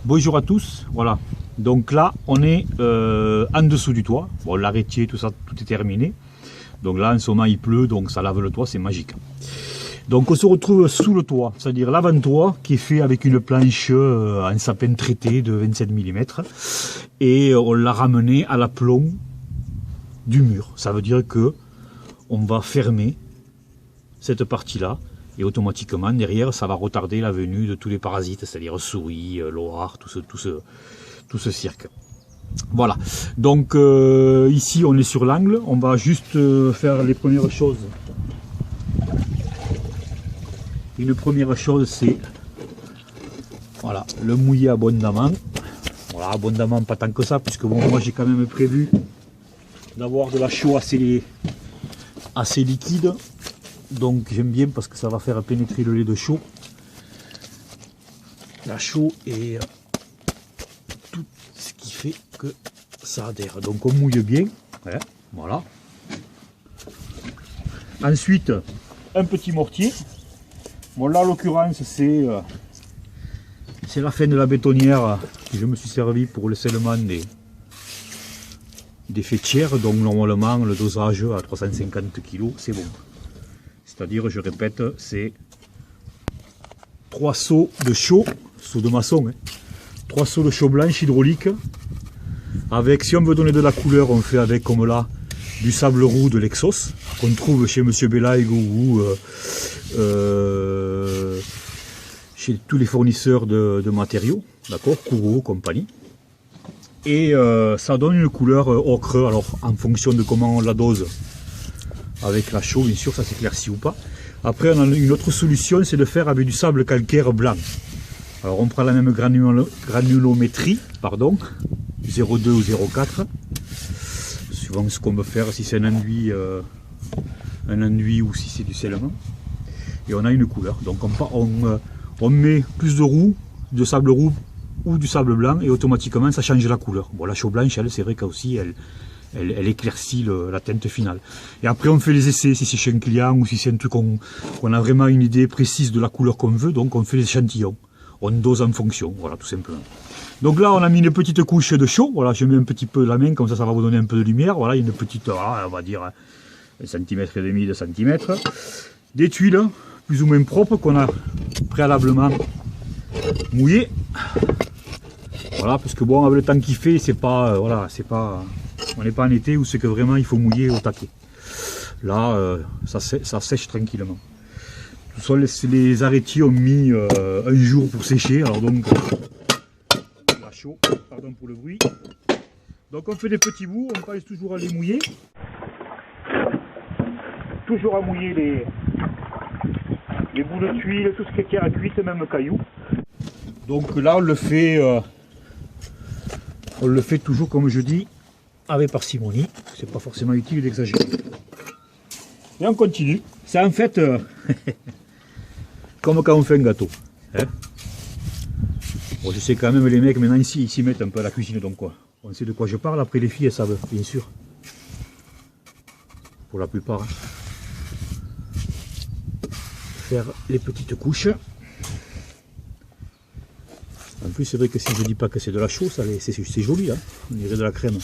Bonjour à tous, voilà. Donc là, on est en dessous du toit. Bon, l'arrêtier, tout ça, tout est terminé. Donc là, en ce moment, il pleut, donc ça lave le toit, c'est magique. Donc on se retrouve sous le toit, c'est-à-dire l'avant-toit qui est fait avec une planche en sapin traité de 27 mm. Et on l'a ramené à l'aplomb du mur. Ça veut dire que on va fermer cette partie-là. Et automatiquement, derrière, ça va retarder la venue de tous les parasites, c'est-à-dire souris, loir, tout ce cirque. Voilà. Donc ici, on est sur l'angle. On va juste faire les premières choses. Une première chose, c'est voilà, le mouiller abondamment. Voilà, abondamment, pas tant que ça, puisque bon, moi j'ai quand même prévu d'avoir de la chaux assez liquide. Donc j'aime bien parce que ça va faire pénétrer le lait de chaux. La chaux et tout ce qui fait que ça adhère. Donc on mouille bien. Ouais, voilà. Ensuite, un petit mortier. Bon là en l'occurrence c'est la fin de la bétonnière que je me suis servi pour le scellement des faîtières. Donc normalement le dosage à 350 kg c'est bon. C'est-à-dire, je répète, c'est 3 seaux de chaux, seaux de maçon, hein, 3 seaux de chaux blanche hydraulique. Avec, si on veut donner de la couleur, on fait avec, comme là, du sable roux de l'Exos, qu'on trouve chez Monsieur Belaïg ou chez tous les fournisseurs de matériaux, d'accord, Kouro, compagnie. Et ça donne une couleur ocre, alors en fonction de comment on la dose. Avec la chaux, bien sûr, ça s'éclaircit ou pas. Après, on a une autre solution, c'est de faire avec du sable calcaire blanc. Alors, on prend la même granulométrie, pardon, 0,2 ou 0,4, suivant ce qu'on veut faire, si c'est un enduit ou si c'est du scellement. Et on a une couleur. Donc, on met plus de roux, de sable roux ou du sable blanc, et automatiquement, ça change la couleur. Bon, la chaux blanche, elle, c'est vrai qu'elle aussi, elle éclaircit la teinte finale. Et après on fait les essais, si c'est chez un client ou si c'est un truc qu'on a vraiment une idée précise de la couleur qu'on veut, donc on fait les échantillons. On dose en fonction, voilà tout simplement. Donc là on a mis une petite couche de chaux, voilà je mets un petit peu la main, comme ça va vous donner un peu de lumière, voilà une petite, on va dire 1,5 cm, 2 cm. Des tuiles plus ou moins propres qu'on a préalablement mouillées. Voilà, parce que bon avec le temps qu'il fait, c'est pas, voilà, c'est pas... On n'est pas en été où c'est que vraiment il faut mouiller au taquet. Là, ça sèche tranquillement. Les arrêtiers ont mis un jour pour sécher. Alors donc, la chaux, pardon pour le bruit. Donc on fait des petits bouts, on passe toujours à les mouiller. Toujours à mouiller les bouts de tuiles, tout ce qui est terre à cuite, même cailloux. Donc là on le fait toujours comme je dis, avec parcimonie, c'est pas forcément utile d'exagérer. Et on continue. C'est en fait comme quand on fait un gâteau. Hein, bon, je sais quand même les mecs maintenant ici ils s'y mettent un peu à la cuisine, donc quoi. On sait de quoi je parle. Après les filles elles savent, bien sûr. Pour la plupart. Hein. Faire les petites couches. En plus c'est vrai que si je dis pas que c'est de la chaux, c'est joli, hein. On dirait de la crème.